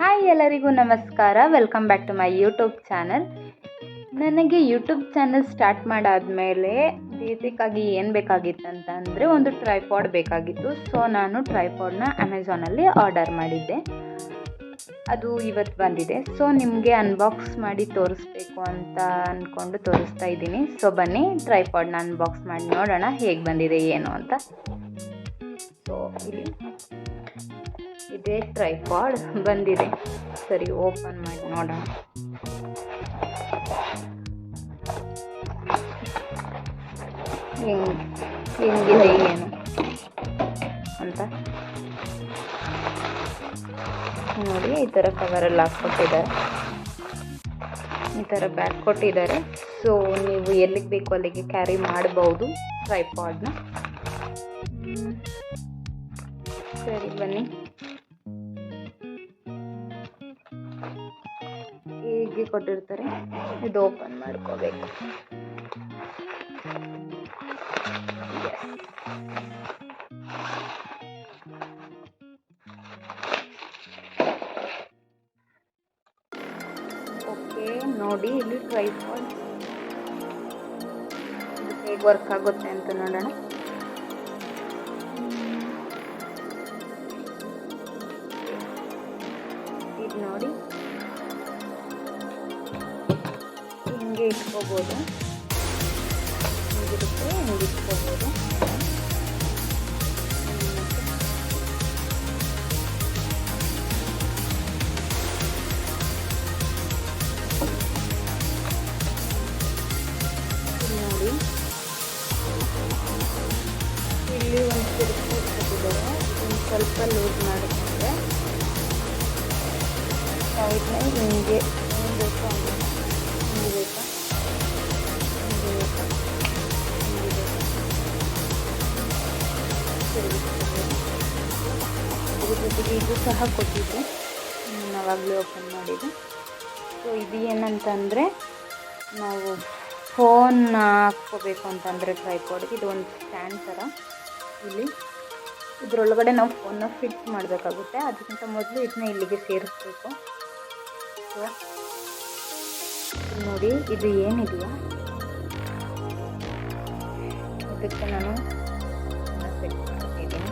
Hi ಎಲ್ಲರಿಗೂ ನಮಸ್ಕಾರ. Welcome back to my YouTube channel. ನನಗೆ ಯೂಟ್ಯೂಬ್ ಚಾನಲ್ ಸ್ಟಾರ್ಟ್ ಮಾಡಾದಮೇಲೆ ಬೇಸಿಕ್ಕಾಗಿ ಏನು ಬೇಕಾಗಿತ್ತು ಅಂತಂದರೆ ಒಂದು ಟ್ರೈಪಾಡ್ ಬೇಕಾಗಿತ್ತು. ಸೊ ನಾನು ಟ್ರೈಪಾಡ್ನ ಅಮೆಝಾನಲ್ಲಿ ಆರ್ಡರ್ ಮಾಡಿದ್ದೆ. ಅದು ಇವತ್ತು ಬಂದಿದೆ. ಸೊ ನಿಮಗೆ ಅನ್ಬಾಕ್ಸ್ ಮಾಡಿ ತೋರಿಸ್ಬೇಕು ಅಂತ ಅಂದ್ಕೊಂಡು ತೋರಿಸ್ತಾ ಇದ್ದೀನಿ. ಸೊ ಬನ್ನಿ ಟ್ರೈಪಾಡ್ನ ಅನ್ಬಾಕ್ಸ್ ಮಾಡಿ ನೋಡೋಣ ಹೇಗೆ ಬಂದಿದೆ ಏನು ಅಂತ. ಸೊ ಇಲ್ಲಿ ಇದೇ ಟ್ರೈಪಾಡ್ ಬಂದಿದೆ. ಸರಿ, ಓಪನ್ ಮಾಡಿ ನೋಡೋಣ. ಹೆಂಗಿದೆ ಏನು ಅಂತ ನೋಡಿ. ಈ ಥರ ಕವರಲ್ಲಿ ಹಾಕ್ಕೊಟ್ಟಿದ್ದಾರೆ, ಈ ಥರ ಬ್ಯಾಗ್ ಕೊಟ್ಟಿದ್ದಾರೆ. ಸೊ ನೀವು ಎಲ್ಲಿಗೆ ಬೇಕು ಅಲ್ಲಿಗೆ ಕ್ಯಾರಿ ಮಾಡಬಹುದು ಟ್ರೈಪಾಡ್ನ. ಸರಿ ಬನ್ನಿ, ಹೀಗೆ ಕೊಟ್ಟಿರ್ತಾರೆ. ಇದು ಓಪನ್ ಮಾಡ್ಕೋಬೇಕು. ಓಕೆ, ನೋಡಿ ಇಲ್ಲಿ ಟ್ರೈಪಾಡ್ ಹೇಗೆ ವರ್ಕ್ ಆಗುತ್ತೆ ಅಂತ ನೋಡೋಣ. ಇದು ನೋಡಿ, ಹಿಂಗೆ ಇಟ್ಕೋಬೋದು, ಹಿಂಗಿರುತ್ತೆ, ಹಿಂಗೆ ಇಟ್ಕೋಬೋದು. ನೋಡಿ, ಇಲ್ಲಿ ಒಂದು ತಿರುಗಿ ಕೊಟ್ಟಿದ್ದಾರೆ. ಒಂದು ಸ್ವಲ್ಪ ಲೂಸ್ ಮಾಡಿಕೊಂಡ್ರೆ ಸೈಡ್ನ ಹಿಂಗೆ ಹಿಂಗೆ ಬೇಕಾ, ಹಿಂಗೆ ಬೇಕಾ, ಹಿಂಗೆ ಬೇಕಾ, ಹಿಂಗೆ ಬೇಕಾ, ತಿರುಗಿಸ್ಕೋಬೋದು. ಇದ್ರ ಜೊತೆಗೆ ಇದು ಸಹ ಕೊಟ್ಟಿದ್ದೆ, ನಾವಾಗಲೇ ಓಪನ್ ಮಾಡಿದ್ದು. ಸೊ ಇದು ಏನಂತಂದರೆ, ನಾವು ಫೋನ್ ಹಾಕ್ಕೋಬೇಕು ಅಂತಂದರೆ ಟ್ರೈಪಾಡ್ಗೆ ಇದು ಒಂದು ಸ್ಟ್ಯಾಂಡ್ ಥರ. ಇಲ್ಲಿ ಇದರೊಳಗಡೆ ನಾವು ಫೋನ್ನ ಫಿಟ್ ಮಾಡಬೇಕಾಗುತ್ತೆ. ಅದಕ್ಕಿಂತ ಮೊದಲು ಇದನ್ನ ಇಲ್ಲಿಗೆ ಸೇರಿಸ್ಬೇಕು. ಸೊ ನೋಡಿ, ಇದು ಏನಿದೆಯಾ ಇದಕ್ಕೆ ನಾನು ಸೆಟ್ ಮಾಡ್ತಿದ್ದೀನಿ.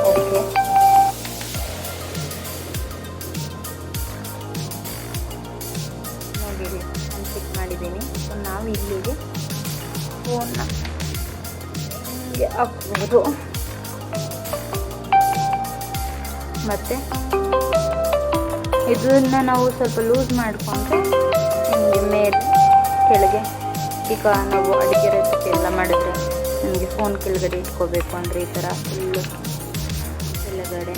ಓಕೆ, ನೋಡಿರಿ ನಾನು ಫಿಟ್ ಮಾಡಿದ್ದೀನಿ. ಸೊ ನಾವು ಇಲ್ಲಿಗೆ ಫೋನ್ನ ಹಿಂಗೆ ಹಾಕ್ಬೋದು. ಮತ್ತು ಇದನ್ನು ನಾವು ಸ್ವಲ್ಪ ಲೂಸ್ ಮಾಡಿಕೊಂಡ್ರೆ ಹಿಂಗೆ ಮೇಲೆ ಕೆಳಗೆ, ಈಗ ನಾವು ಅಡುಗೆ ರೆಸಿಪಿ ಎಲ್ಲ ಮಾಡಿದ್ರೆ ನಮಗೆ ಫೋನ್ ಕೆಳಗಡೆ ಇಟ್ಕೋಬೇಕು ಅಂದರೆ ಈ ಥರ ಫುಲ್ಲು ಕೆಳಗಡೆ,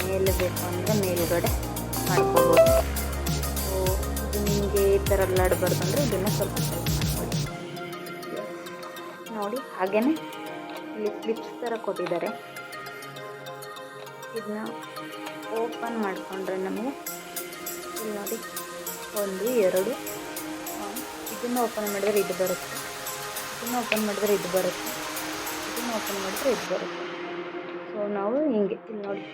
ಮೇಲೆ ಬೇಕು ಅಂದರೆ ಮೇಲುಗಡೆ ಮಾಡ್ಕೋಬೋದು. ಸೊ ಇದು ನಿಮಗೆ ಈ ಥರ ಅಲ್ಲಾಡಬಾರ್ದು ಅಂದರೆ ಇದನ್ನು ಸ್ವಲ್ಪ ಟೈಟ್ ಮಾಡ್ಕೊಳ್ಳಿ. ನೋಡಿ, ಹಾಗೆಯೇ ಇಲ್ಲಿ ಕ್ಲಿಪ್ಸ್ ಥರ ಕೊಟ್ಟಿದ್ದಾರೆ. ಇದನ್ನ ಓಪನ್ ಮಾಡಿಕೊಂಡ್ರೆ ನಮಗೆ ಇಲ್ಲಿ ನೋಡಿ 1 2 ಇದನ್ನು ಓಪನ್ ಮಾಡಿದರೆ ಇದು ಬರುತ್ತೆ, ಇದನ್ನು ಓಪನ್ ಮಾಡಿದರೆ ಇದು ಬರುತ್ತೆ, ಇದನ್ನು ಓಪನ್ ಮಾಡಿದರೆ ಇದು ಬರುತ್ತೆ. ಸೊ ನಾವು ಹಿಂಗೆ ಇಲ್ಲಿ ನೋಡಿ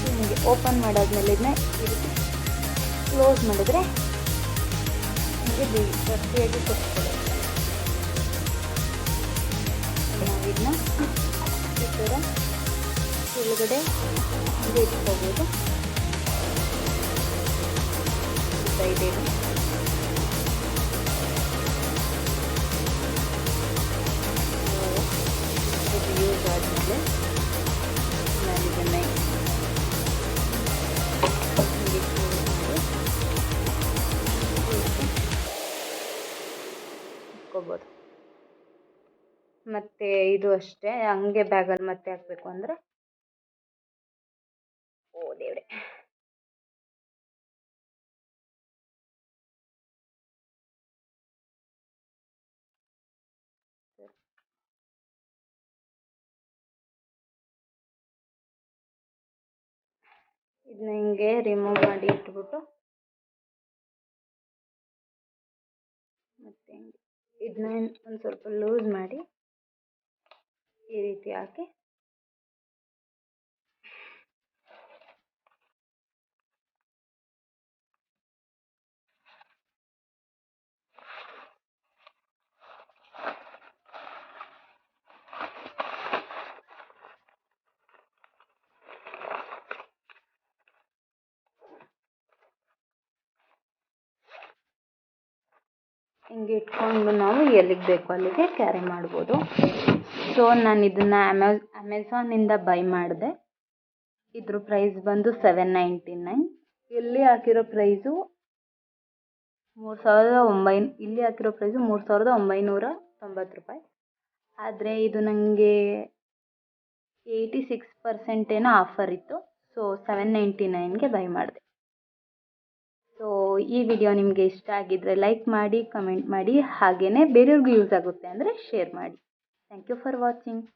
ಹಿಂಗೆ ಓಪನ್ ಮಾಡಾದ್ಮೇಲೆ ಇದನ್ನ ಈ ರೀತಿ ಕ್ಲೋಸ್ ಮಾಡಿದರೆ ಹಿಂಗೆ ಗಟ್ಟಿಯಾಗಿ ಕೊಟ್ಕೊಳ್ಳುತ್ತೆ. ನಾವು ಇದನ್ನ ಈ ಥರ ಕೆಳಗಡೆ ಹಿಂಗೆ ಇಟ್ಕೋಬೋದು. ಸೈಡ್ ಇದು ಯೂಸ್ ಆದಮೇಲೆ ನಾನು ಇದನ್ನು ಇಟ್ಕೋಬೋದು. ಮತ್ತು ಇದು ಅಷ್ಟೇ, ಹಂಗೆ ಬ್ಯಾಗಲ್ಲಿ ಮತ್ತೆ ಹಾಕಬೇಕು ಅಂದರೆ, ಓ ದೇವ್ರೆ, ಇದನ್ನ ಹಿಂಗೆ ರಿಮೂವ್ ಮಾಡಿ ಇಟ್ಬಿಟ್ಟು ಹಾಕ್ಬಿಟ್ಟು ಮತ್ತು ಇದನ್ನ ಒಂದು ಸ್ವಲ್ಪ ಲೂಸ್ ಮಾಡಿ ಈ ರೀತಿ ಹಾಕಿ ಹಿಂಗೆ ಇಟ್ಕೊಂಡು ನಾವು ಎಲ್ಲಿಗೆ ಬೇಕೋ ಅಲ್ಲಿಗೆ ಕ್ಯಾರಿ ಮಾಡ್ಬೋದು. ಸೊ ನಾನು ಇದನ್ನು ಅಮೆಝಾನಿಂದ ಬೈ ಮಾಡಿದೆ. ಇದ್ರ ಪ್ರೈಸ್ ಬಂದು $799. ಇಲ್ಲಿ ಹಾಕಿರೋ ಪ್ರೈಸು ಇಲ್ಲಿ ಹಾಕಿರೋ ಪ್ರೈಸು $3,990. ಆದರೆ ಇದು ನನಗೆ 86% ಏನೋ ಆಫರ್ ಇತ್ತು. ಸೊ $799ಗೆ ಬೈ ಮಾಡಿದೆ. ಸೊ ಈ ವಿಡಿಯೋ ನಿಮಗೆ ಇಷ್ಟ ಆಗಿದ್ದರೆ ಲೈಕ್ ಮಾಡಿ, ಕಮೆಂಟ್ ಮಾಡಿ, ಹಾಗೆಯೇ ಬೇರೆಯವ್ರಿಗೂ ಯೂಸ್ ಆಗುತ್ತೆ ಅಂದರೆ ಶೇರ್ ಮಾಡಿ. Thank you for watching.